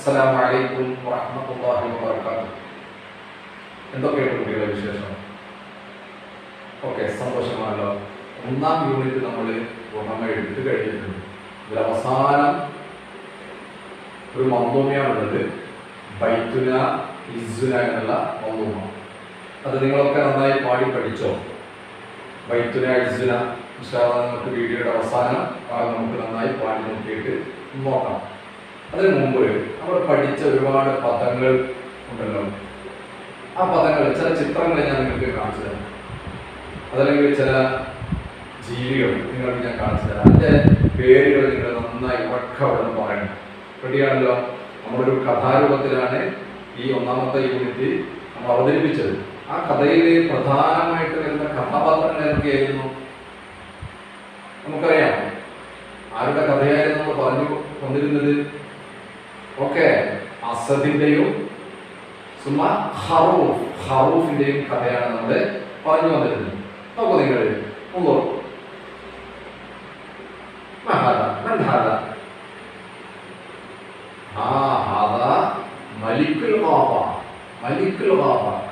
അസ്സലാമു അലൈക്കും വറഹ്മത്തുള്ളാഹി വബറകാതുഹു. എന്തൊക്കെയാണ് കുട്ടികളുടെ വിശേഷം? ഓക്കെ, സന്തോഷമാണല്ലോ. ഒന്നാം യൂണിറ്റ് നമ്മൾ പൂർണ്ണമായി എടുത്തു കഴിഞ്ഞിട്ടുണ്ട്. ഇതിൽ അവസാനം ഒരു മന്ദൂമയാണുള്ളത്, ബൈത്തുന ഇസ്സുന എന്നുള്ള മന്ദൂമ. അത് നിങ്ങളൊക്കെ നന്നായി പാടി പഠിച്ചോ? ബൈത്തുന ഇസ്സുന നമുക്ക് വീഡിയോയുടെ അവസാനം നമുക്ക് നന്നായി പാടി നോക്കിയിട്ട് നോക്കാം. അതിനു മുമ്പ് നമ്മൾ പഠിച്ച ഒരുപാട് പദങ്ങൾ ഉണ്ടല്ലോ. ആ പദങ്ങൾ, ചില ചിത്രങ്ങൾ ഞാൻ നിങ്ങൾക്ക് കാണിച്ചു തരാം, അതല്ലെങ്കിൽ ചില ജീവികൾ നിങ്ങൾക്ക് ഞാൻ കാണിച്ചു തരാം. അതിൻ്റെ പേരുകൾ നിങ്ങൾ നന്നായി അവിടെ പറയണം. റെഡിയാണല്ലോ? നമ്മളൊരു കഥാരൂപത്തിലാണ് ഈ ഒന്നാമത്തെ യൂണിറ്റ് നമ്മൾ അവതരിപ്പിച്ചത്. ആ കഥയിൽ പ്രധാനമായിട്ട് വരുന്ന കഥാപാത്രങ്ങൾ എന്തൊക്കെയായിരുന്നു നമുക്കറിയാം. ആരുടെ കഥയായിരുന്നു നമ്മൾ പറഞ്ഞു കൊണ്ടിരുന്നത്? ഓക്കെ, അസദിന്റെയും ഹറൂഫിന്റെയും കഥയാണ് നമ്മൾ പറഞ്ഞു വന്നിരുന്നത്. നോക്കൂ നിങ്ങൾ,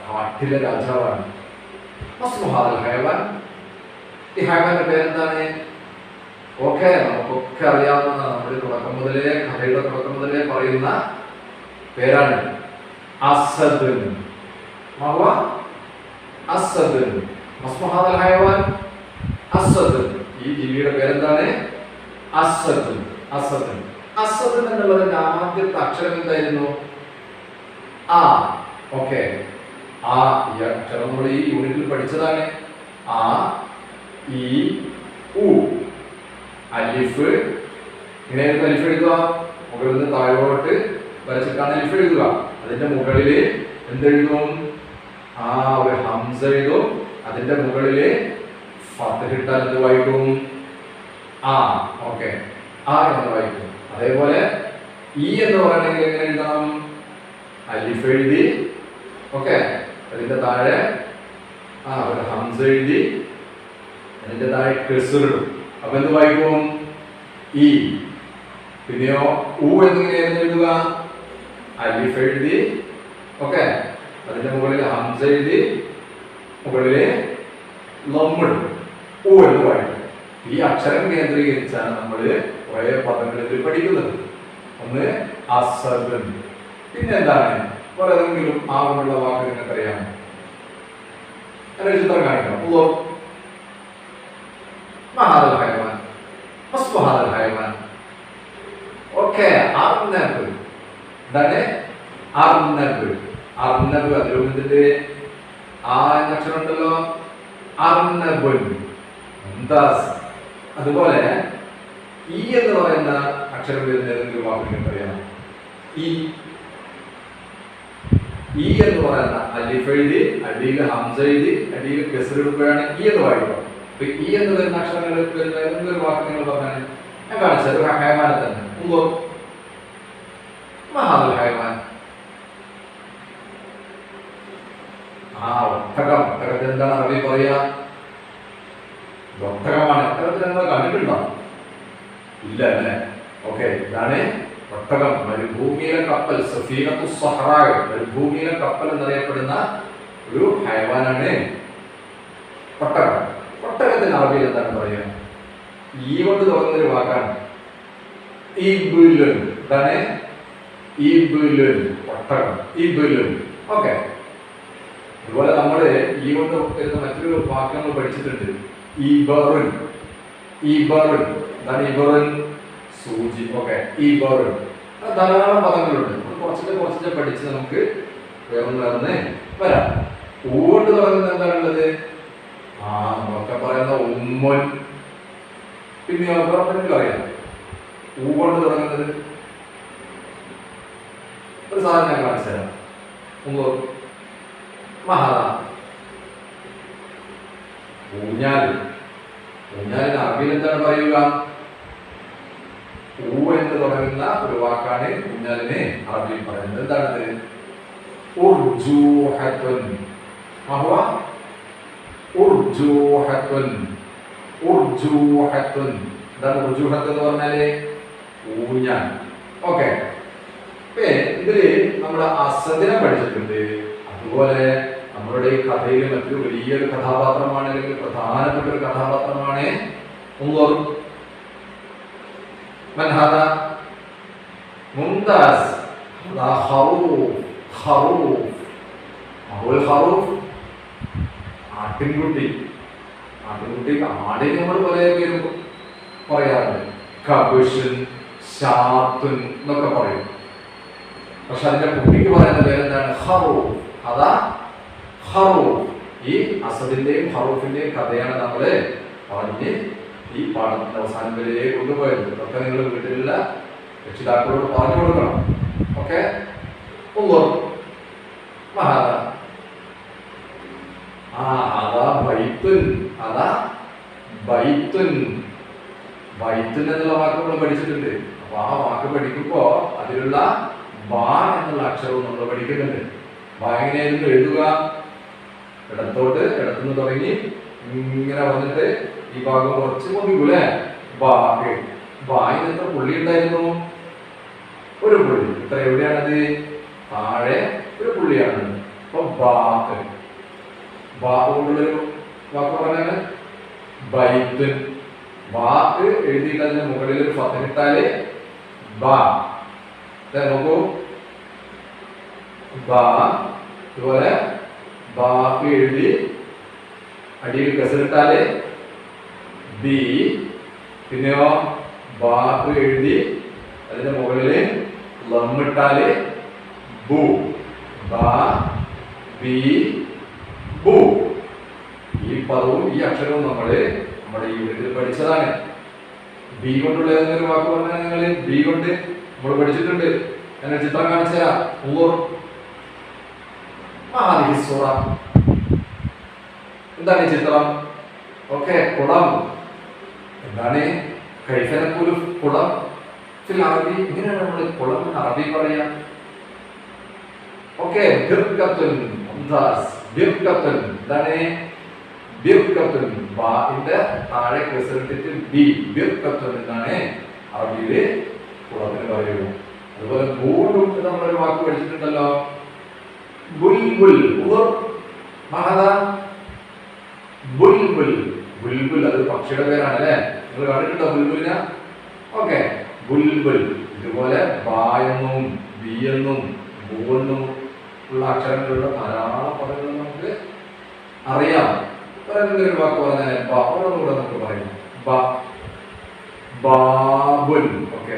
കാട്ടിലെ രാജാവാണ്. ഈ ഹൈവാന്റെ പേരെന്താണ്? ഓക്കെ, നമുക്കൊക്കെ അറിയാവുന്ന, നമ്മുടെ തുടക്കം മുതലേ, കഥയുടെ തുടക്കം മുതലേ പറയുന്ന പേരാണ് അസദ്. അസദ്. ഈ ജീവിയുടെ പേരെന്താണ്? അസദ്. അസദ്. അസദ് എന്നുള്ളതിന്റെ ആദ്യത്തെ അക്ഷരം എന്തായിരുന്നു? ആ. ഓക്കെ, ആ ഈ അക്ഷരം നമ്മൾ ഈ യൂണിറ്റിൽ പഠിച്ചതാണ്. ആ, ഈ, ഉ. അലിഫ്. ഇങ്ങനെയായിരുന്നു അലിഫ് എഴുതുക. മുകളിൽ നിന്ന് താഴോട്ട് വരച്ചിട്ടാണ് അലിഫ് എഴുതുക. അതിന്റെ മുകളില് എന്തെഴുതും? ആ, ഒരു ഹംസ എഴുതും. അതിന്റെ മുകളില് ഫത്ഹ് ഇട്ടാൽ എന്ത് വായിക്കും? ആ. ഓക്കെ, ആ എന്ന് വായിക്കും. അതേപോലെ ഈ എന്ന് പറയണമെങ്കിൽ എങ്ങനെ എഴുതണം? അലിഫ് എഴുതി, ഓക്കെ, അതിന്റെ താഴെ ഒരു ഹംസ എഴുതി, അതിന്റെ താഴെ കസ്ർ ഇടും. അപ്പൊ എന്ത് വായിക്കും? ഈ. പിന്നെയോ ഉ എന്നിങ്ങനെയായിരുന്നു എഴുതുക. അലിഫ് എഴുതി, ഓക്കെ, അതിന്റെ മുകളിൽ ഹംസ എഴുതി, മുകളില് ലമ്മിടും. ഉ എന്ന് വായിക്കും. ഈ അക്ഷരം കേന്ദ്രീകരിച്ചാണ് നമ്മൾ കുറെ പദങ്ങളിൽ പഠിക്കുന്നത്. ഒന്ന് അസദ്. പിന്നെ എന്താണ്? ഏതെങ്കിലും ആവുള്ള വാക്ക് നിങ്ങൾക്കറിയാമോ? അതിന്റെ ചിത്രം കാണിക്കണം. ഓക്കെ, അർനബ്. എന്താണ്? അർനബ്. അർനബ്. അതിലൊന്നിന്റെ ആ അക്ഷരം ഉണ്ടല്ലോ, അർനബ്. അതുപോലെ ഈ എന്ന് പറയുന്ന അക്ഷരം വരുന്ന ഏതെങ്കിലും വാക്ക് നിങ്ങൾക്കറിയാമോ? ഈ. ഈ എന്ന് പറയുന്ന അലിഫ് എഴുതി, അടിയിൽ ഹംസ എഴുതി, അടിയിൽ കസ്ർ ഇടുമ്പോഴാണ് ഈ എന്ന് വായിക്കുക. അപ്പൊ ഈ എന്ന് വരുന്ന അക്ഷരങ്ങൾ വരുന്ന ഏതെങ്കിലും ഒരു വാക്ക് നിങ്ങൾ പറഞ്ഞാൽ ഞാൻ കാണിച്ചത് ഒരു ഹൈവാനെ തന്നെ. ഹൈവാൻ. ആ, ഒട്ടകം. ഒട്ടകത്തിന് എന്താണ് അറബി പറയാ? ഒട്ടകമാണ്. ഒട്ടകത്തിന് നിങ്ങൾ കണ്ടിട്ടുണ്ടോ? ഇല്ല അല്ലേ? ഓക്കെ, ഇതാണ് ഒട്ടകം. മരുഭൂമിയിലെ കപ്പൽ, സഫീനത്തു സഹ്റാ, മരുഭൂമിയിലെ കപ്പൽ എന്നറിയപ്പെടുന്ന ഒരു ഹൈവാനാണ് ഒട്ടകം. ഒട്ടകത്തിന് അറബിയിൽ എന്താണ് പറയുക? ഈ കൊണ്ട് തുടങ്ങുന്നൊരു വാക്കാണ് ഇബ്ലുൻ. എന്താണ്? ഇബ്ലുൻ. ഒട്ടകം. ഇബ്ലുൻ. ഓക്കെ, അതുപോലെ നമ്മള് ഈ കൊണ്ട് വരുന്ന മറ്റൊരു വാക്ക് നമ്മൾ പഠിച്ചിട്ടുണ്ട്, ഇബറുൻ. ഇബറുൻ. എന്താണ് ഇബറുൻ? സൂചി. ഓക്കെ, ഇബറുൻ. ധാരാളം പദങ്ങളുണ്ട്. കുറച്ചിട്ട് പഠിച്ച് നമുക്ക് വേറൊന്ന് വരാം. ഊണ്ട് തുടങ്ങുന്നത് എന്താണുള്ളത്? ആ, നമ്മളൊക്കെ പറയുന്ന ഉമ്മൻ. പിന്നെ അറിയാം ഊ കൊണ്ട് തുടങ്ങുന്നത്. ഒരു സാധനം ഞാൻ കാണിച്ചു തരാം. മഹാദ. ഊഞ്ഞാൽ. ഊഞ്ഞാലിന് അറബിയിൽ എന്താണ് പറയുക? ഊ എന്ന് തുടങ്ങുന്ന ഒരു വാക്കാണ് ഊഞ്ഞാലിന് അറബിയിൽ പറയുന്നത്. എന്താണത്? ഉർജൂഹത്തുൻ. ഉർജൂഹത്തുൻ. ഉർജൂഹത്തുൻ. എന്താണ് ഉർജൂഹത്ത് എന്ന് പറഞ്ഞാല്? ഊഞ്ഞാൽ. ഓക്കെ, ഇതില് നമ്മുടെ അസദിനെ പഠിച്ചിട്ടുണ്ട്. അതുപോലെ നമ്മളുടെ ഈ കഥയിലെ മറ്റൊരു വലിയൊരു കഥാപാത്രമാണ്, അല്ലെങ്കിൽ പ്രധാനപ്പെട്ട ഒരു കഥാപാത്രമാണ് മുംതാസ്. ആട്ടിൻകുട്ടി. ആട്ടിൻകുട്ടി, ആടിന് നമ്മൾ പല പേരും പറയാറുണ്ട്. കബുഷൻ, ഷാത്തുൻ എന്നൊക്കെ പറയും. പക്ഷെ അതിന്റെ കുട്ടിക്ക് പറയുന്ന പേരെന്താണ്? ഹറൂഫ്. അതാ ഹറൂഫ്. ഈ അസദിന്റെയും ഹറൂഫിന്റെയും കഥയാണ് നമ്മള് പറഞ്ഞ് ഈ പാഠത്തിന്റെ അവസാനം വരെ കൊണ്ടുപോയത്. ഇതൊക്കെ നിങ്ങൾ വീട്ടിലുള്ള രക്ഷിതാക്കളോട് പറഞ്ഞു കൊടുക്കണം. ഓക്കെ. ബൈത്തുൻ എന്നുള്ള വാക്ക് നമ്മൾ പഠിച്ചിട്ടുണ്ട്. അപ്പൊ ആ വാക്ക് പഠിക്കുമ്പോ അതിലുള്ള ബാ എന്നുള്ള അക്ഷരവും നമ്മൾ പഠിക്കുന്നുണ്ട്. ബാ എങ്ങനെയായിരുന്നു എഴുതുക? ഇടത്തുനിന്ന് തുടങ്ങി ഇങ്ങനെ വന്നിട്ട് ഈ ഭാഗം കുറച്ച് നോക്കിക്കൂലേ? ബാക്ക്. ബായിന് എത്ര പുള്ളി ഉണ്ടായിരുന്നു? ഒരു പുള്ളി. ഇത്ര എവിടെയാണത്? താഴെ ഒരു പുള്ളിയാണ്. അപ്പൊ ബാക്ക്. ബാ കൊണ്ടുള്ളൊരു വാക്ക് പറഞ്ഞാണ് ബൈത്തുൻ. ബാക്ക് എഴുതിയിട്ട് അതിന് മുകളിൽ ഒരു ഫതഹിട്ടാല് ബാ. നോക്കൂ, ബാ. ഇതുപോലെ ബാക്ക് എഴുതി അടിയിൽ കസറിട്ടാല് ബി. പിന്നെയോ ബാക്ക് എഴുതി അതിന്റെ മുകളില് ലമ്മിട്ടാല് ബു. ബാ ബി ബു. ഈ പദവും ഈ അക്ഷരവും നമ്മുടെ ഈ വീട്ടിൽ പഠിച്ചതാണ്. ബി കൊണ്ടുള്ള ഏതെങ്കിലും വാക്ക് പറഞ്ഞാൽ നിങ്ങൾ ബി കൊണ്ട് നമ്മൾ പഠിച്ചിട്ടുണ്ട്. ഞാൻ ചിത്രം കാണിച്ചു തരാം. എന്താണ് ഈ ചിത്രം? ഓക്കെ, കുളം. എന്താണ് കൈഫനക്കൂല് കുളം? അറബി ഇങ്ങനെയാണ് നമ്മൾ കുളം എന്ന് അറബി പറയാം. ഓക്കെ, എന്താണ് ബിർക്കത്തുൻ? ബാഇന്റെ താഴെ കസറിട്ടിട്ട് ബി. ബിർക്കത്തുൻ എന്നാണ് അറബിയില് കുളത്തിന് പറയുക. അതുപോലെ ബൂണ്ടും നമ്മളൊരു വാക്ക് പഠിച്ചിട്ടുണ്ടല്ലോ, ബുൽബുൽ. ബുൽബുൽ. ബുൽബുൽ അത് പക്ഷിയുടെ പേരാണ് അല്ലെ? നിങ്ങൾ കണ്ടിട്ടുണ്ടോ ബുൽബുലിനെ? ഓക്കെ, ബുൽബുൽ. ഇതുപോലെ ബാ എന്നും ബി എന്നും ബൂ എന്നും ഉള്ള അക്ഷരങ്ങളുള്ള ധാരാളം പദങ്ങൾ നമുക്ക് അറിയാം. ഒരു വാക്ക് പറഞ്ഞാൽ ഒന്നുകൂടെ നമുക്ക് പറയാം. ബാബുൻ. ഓക്കെ,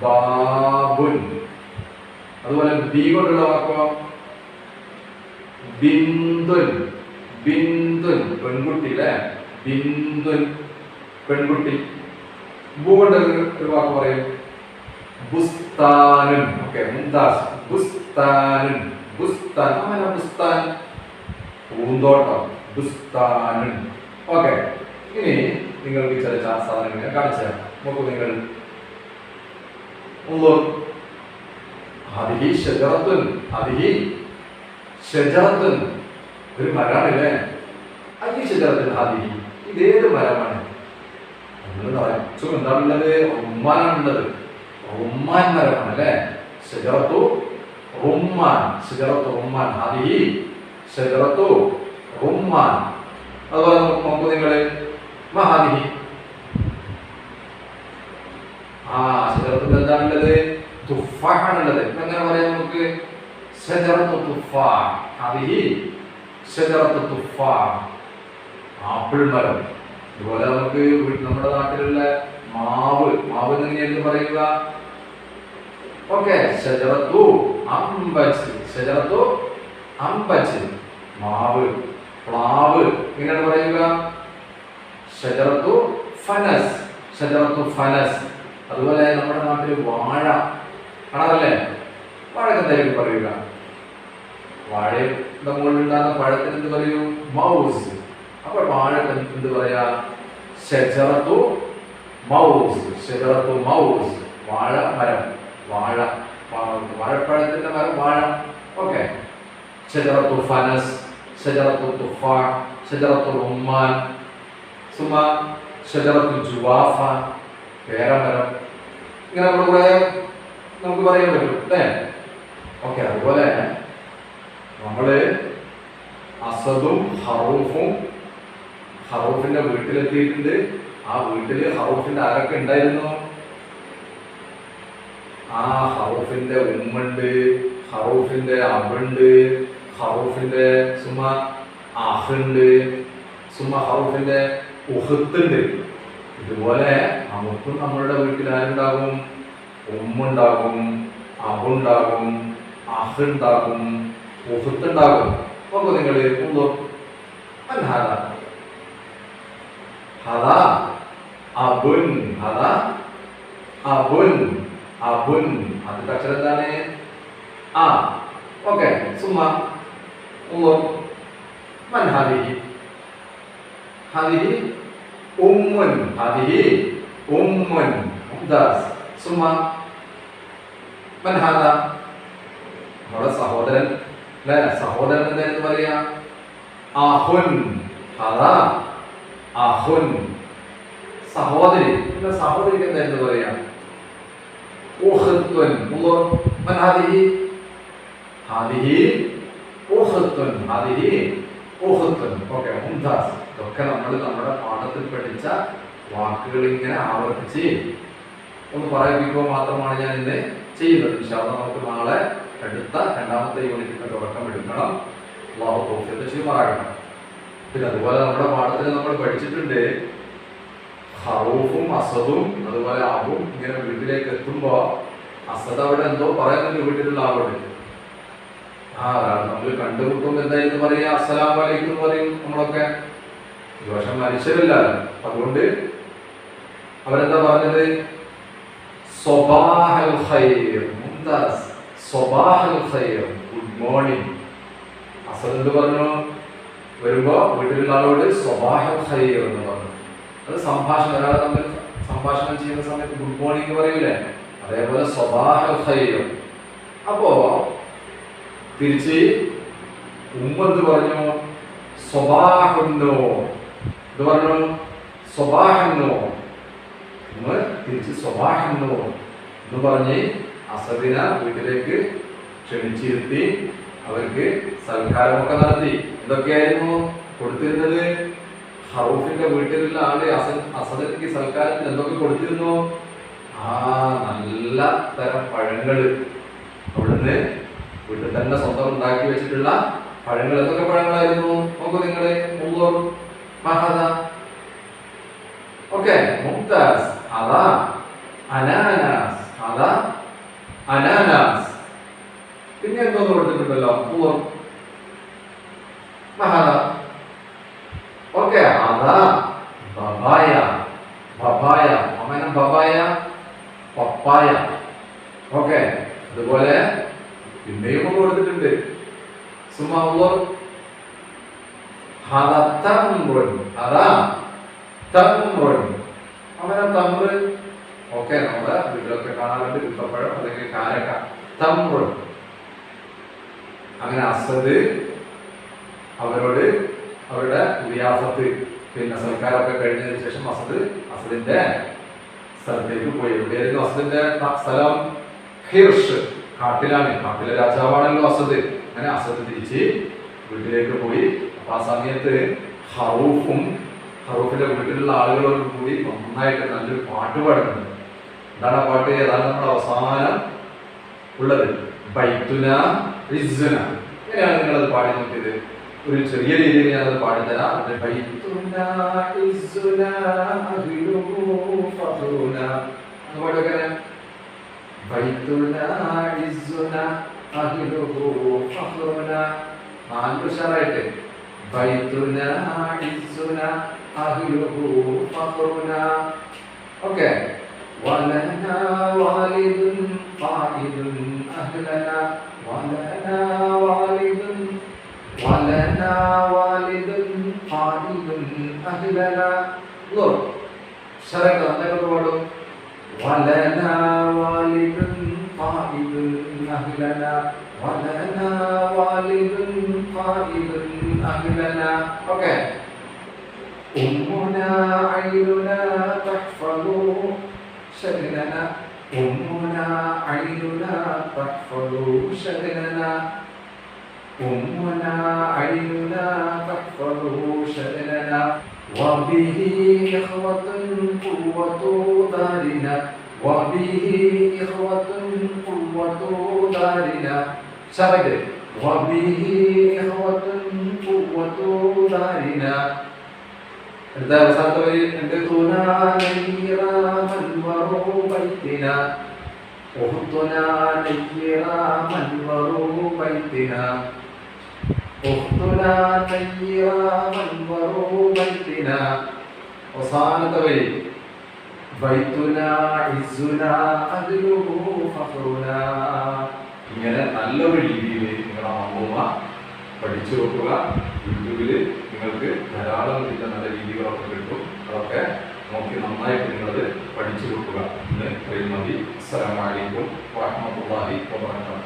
ബാബുൻ. അതുപോലെ ബി കൊണ്ടുള്ള വാക്കോ ബിന്ദുൻ. ബിന്ദുൻ പെൺകുട്ടി അല്ലെ? ബിന്ദുൻ പെൺകുട്ടി. ബു കൊണ്ട് ഒരു വാക്ക് പറയും ബുസ്താനുൻ. ഓക്കെ, ബുസ്താനുൻ. ബുസ്താൻ. അങ്ങനെ ബുസ്താൻ പൂന്തോട്ടം. ബുസ്താനുൻ. ഓക്കെ, ഇനി നിങ്ങൾക്ക് ചില സാധനങ്ങൾ കാണിച്ചു തരാം. നോക്കൂ നിങ്ങൾ. ഒരു മരമാണല്ലേ? ഇതേത് മരമാണ്? എന്താണുള്ളത്? റുമ്മാനാണുള്ളത്. റുമ്മാൻ മരമാണ് അല്ലെ? ഷജറത്തു റുമ്മാൻ. ഷജറത്തു റുമ്മാൻ. ഹദിഹി ഷജറത്തു റുമ്മാൻ. അതുപോലെ നോക്കൂ നിങ്ങള്. മഹാദിഹി. ഷജറത്തിൽ എന്താണുള്ളത്? തുഫാഹാണുള്ളത്. എങ്ങനെ പറയാം നമുക്ക്? ഷജറത്തു തുഫാഹ്. ഹദിഹി ഷജറത്തു തുഫാഹ്. ആപ്പിൾ മരം. അതുപോലെ നമുക്ക് നമ്മുടെ നാട്ടിലുള്ള മാവ്. മാവ് എങ്ങനെയായിരുന്നു പറയുക? ഓക്കെ, ഷജറത്തു അംബജ്. ഷജറത്തു അംബജ്. മാവ്. പ്ലാവ് എങ്ങനെയാണ് പറയുക? ഷജറത്തു ഫനസ്. ഷജറത്തു ഫനസ്. അതുപോലെ നമ്മുടെ നാട്ടിൽ വാഴ കാണാറല്ലേ? വാഴക്ക് എന്തായാലും പറയുക? വാഴയുടെ മുകളിലുണ്ടാകുന്ന പഴത്തിന് എന്ത് പറയൂ? മൗസ്. അപ്പോൾ വാഴ എന്ത് പറയാ? ഷജറത്തു മൗസ്. ഷജറത്തു മൗസ്. വാഴ മരം. വാഴ. വാഴപ്പഴത്തിന്റെ മരം വാഴ. ഓക്കെ. ഷജറത്തു ഫനസ്. ഷജറത്തു തുഫാഹ്. ഷജറത്തു റുമ്മാൻ. സുമ ഷജറത്തു ജുവാഫ. പേരമരം. ഇങ്ങനെ നമ്മൾ നമുക്ക് പറയാൻ പറ്റും അല്ലേ? ഓക്കെ, അതുപോലെ നമ്മള് അസദും ഹറൂഫും ഹറൂഫിന്റെ വീട്ടിലെത്തിയിട്ടുണ്ട്. ആ വീട്ടില് ഹറൂഫിന്റെ ആരൊക്കെ ഉണ്ടായിരുന്നു? ആ ഹറൂഫിന്റെ ഉമ്മുണ്ട്, ഹറൂഫിന്റെ അബുണ്ട്, ഹറൂഫിന്റെ സുമ അഹുണ്ട്, സുമ ഹറൂഫിന്റെ ഉഹത്തുണ്ട്. ഇതുപോലെ നമുക്കും നമ്മളുടെ വീട്ടിൽ ആരുണ്ടാകും? ഉമ്മുണ്ടാകും, അബുണ്ടാകും, അഹുണ്ടാകും, ഉഹത്തുണ്ടാകും. നോക്കൂ നിങ്ങൾ, അബുൻ, അബുൻ, അബുൻ, അതിന്റെ അക്ഷരം എന്താണ്? ആ. ഓക്കെ, സുമ മൻ ഹാദിഹി, ഹാദിഹി ഉമ്മുൻ, ഹാദിഹി ഉമ്മുൻ. മുംതാസ്. സുമ മൻ ഹാദ, നമ്മുടെ സഹോദരൻ അല്ലെ? സഹോദരൻ എന്തായിരുന്നു പറയാ? അഹുൻ. ഹാദാ അഹുൻ. സഹോദരി, പിന്നെ സഹോദരിക്ക് എന്തായിരുന്നു പറയാ? ഉഖ്തുൻ. മൻ ഹാദിഹി, ഹാദിഹി ഉഖ്തുൻ, ഹാദിഹി ഉഖ്തുൻ. ഓക്കെ, മുംതാസ്. ഇതൊക്കെ നമ്മൾ നമ്മുടെ പാഠത്തിൽ പഠിച്ച വാക്കുകൾ ഇങ്ങനെ ആവർത്തിച്ച് ഒന്ന് പറയിപ്പിക്കുക മാത്രമാണ് ഞാൻ ഇന്ന് ചെയ്യുന്നത്. ഇൻഷാ അല്ലാഹ് നമുക്ക് നാളെ അടുത്ത രണ്ടാമത്തെ യൂണിറ്റിന്റെ തുടക്കം എടുക്കണം. അല്ലാഹു തൗഫീഖ് ചെയ്യുമാറാകട്ടെ. പിന്നെ അതുപോലെ നമ്മുടെ പാഠത്തിൽ നമ്മൾ പഠിച്ചിട്ടുണ്ട് ഹറൂഫും അസദും അതുപോലെ അബും ഇങ്ങനെ വീട്ടിലേക്ക് എത്തുമ്പോ അസദ് അവിടെ എന്തോ പറയുന്നുണ്ട് വീട്ടിലുള്ള ആളോട്. നമ്മൾ കണ്ടുമുട്ടും എന്തായിരുന്നു പറയാ? അസ്സലാമു അലൈക്കും എന്ന് പറയും നമ്മളൊക്കെ. ദോഷം മനുഷ്യരില്ലല്ലോ, അതുകൊണ്ട് അവരെന്താ പറഞ്ഞത്? സ്വബാഹൽ ഖൈർ. മുംതാസ്. സ്വബാഹൽ ഖൈർ, ഗുഡ് മോർണിംഗ്. അസദ് എന്ത് പറഞ്ഞു? വരുമ്പോ വീട്ടിലുള്ള ആളോട് സ്വബാഹൽ ഖൈർ എന്ന് പറഞ്ഞു. അത് സംഭാഷണം, ഒരാളെ തമ്മിൽ സംഭാഷണം ചെയ്യുന്ന സമയത്ത് ഗുഡ് മോർണിംഗ് പറയൂലേ, അതേപോലെ സ്വബാഹൽ ഖൈർ. അപ്പോ തിരിച്ച് ഉമ്മ എന്ത് പറഞ്ഞു? സ്വബാഹുന്നോ. എന്ത് പറഞ്ഞു? സ്വബാഹുന്നോ. ഉമ്മ തിരിച്ച് സ്വബാഹുന്നോ എന്ന് പറഞ്ഞ് അസദിനെ വീട്ടിലേക്ക് ക്ഷണിച്ചിരുത്തി അവർക്ക് സൽക്കാരമൊക്കെ നടത്തി. എന്തൊക്കെയായിരുന്നു കൊടുത്തിരുന്നത്? ഹറൂഫിന്റെ വീട്ടിലുള്ള ആള് അസദിക്ക് സൽക്കാരത്തിൽ എന്തൊക്കെ കൊടുത്തിരുന്നു? നല്ല തരം പഴങ്ങള്, അവിടുന്ന് വീട്ടിൽ തന്നെ സ്വന്തം ഉണ്ടാക്കി വെച്ചിട്ടുള്ള പഴങ്ങൾ. എന്തൊക്കെ പഴങ്ങളായിരുന്നു? നോക്കൂ നിങ്ങള്. ഓക്കെ, മുംതാസ്. അതാ അനാനാസ്, അതാ അനാനാസ്. പിന്നെ എന്തോന്ന് കൊടുത്തിട്ടുണ്ടല്ലോ? ഓക്കെ, അതാ ബബായ, ബബായ. അമനം ബബായ, പപ്പായ. ഓക്കെ, അതുപോലെ പിന്നെയും കൊടുത്തിട്ടുണ്ട്. അങ്ങനെ തമ്ര്. ഓക്കെ, നമ്മുടെ വീട്ടിലൊക്കെ കാണാറുണ്ട് ഇപ്പഴം അല്ലെങ്കിൽ കാരക്ക. തമ്ര്. അങ്ങനെ അസദ് അവരോട് അവരുടെ വിയാസത്ത് പിന്നെ സൽക്കാരമൊക്കെ കഴിഞ്ഞതിന് ശേഷം അസദിന്റെ സ്ഥലത്തേക്ക് പോയി. എവിടെയായിരുന്നു അസദിന്റെ സ്ഥലം? ഹിർഷ്, കാട്ടിലാണ്. കാട്ടിലെ രാജാവാണല്ലോ അസദ്. അങ്ങനെ അസദ് തിരിച്ച് വീട്ടിലേക്ക് പോയി. അപ്പൊ ആ സമയത്ത് ഹറൂഫിന്റെ വീട്ടിലുള്ള ആളുകളോട് കൂടി നന്നായിട്ട് നല്ലൊരു പാട്ട് പാടുന്നുണ്ട്. എന്താണ് ആ പാട്ട്? ഏതാണ് നമ്മുടെ അവസാനം ഉള്ളത്? ബൈത്തുന ഇസ്സുന. എങ്ങനെയാണ് നിങ്ങളത് പാടി നോക്കിയത്? ഒരു ചെറിയ രീതിയിൽ ഞാനത് പാടിത്തരാം. ഉഷാറായിട്ട് ഓക്കെ. ولنا والد قائد أهلنا ولنا والد ولنا والد قائد أهلنا. شرعت الله كبروا. ولنا والد قائد أهلنا ولنا والد قائد أهلنا. Okay. أمنا عيننا تحفظ شأننا أمنا عيننا تحفظ شأننا أمنا عيننا تحفظ شأننا وبه إخوة قوة دارنا وبه إخوة قوة دارنا شاهد وبه إخوة قوة دارنا أنتنا نيرا منور بيتنا أختنا نيرا منور بيتنا أختنا نيرا منور بيتنا وصانتوي بيتنا عزنا أدله فخرنا ഇങ്ങനെ നല്ലൊരു രീതിയിൽ നിങ്ങളുടെ അമ്മൂമ്മ പഠിച്ചു നോക്കുക. യൂട്യൂബിൽ നിങ്ങൾക്ക് ധാരാളം നല്ല രീതികളൊക്കെ കിട്ടും. അതൊക്കെ നോക്കി നന്നായിട്ട് നിങ്ങളത് പഠിച്ചു നോക്കുക എന്ന് പറയുന്നത്. അസ്സലാമു അലൈക്കും വറഹ്മത്തുള്ളാഹി വബറകാതുഹു.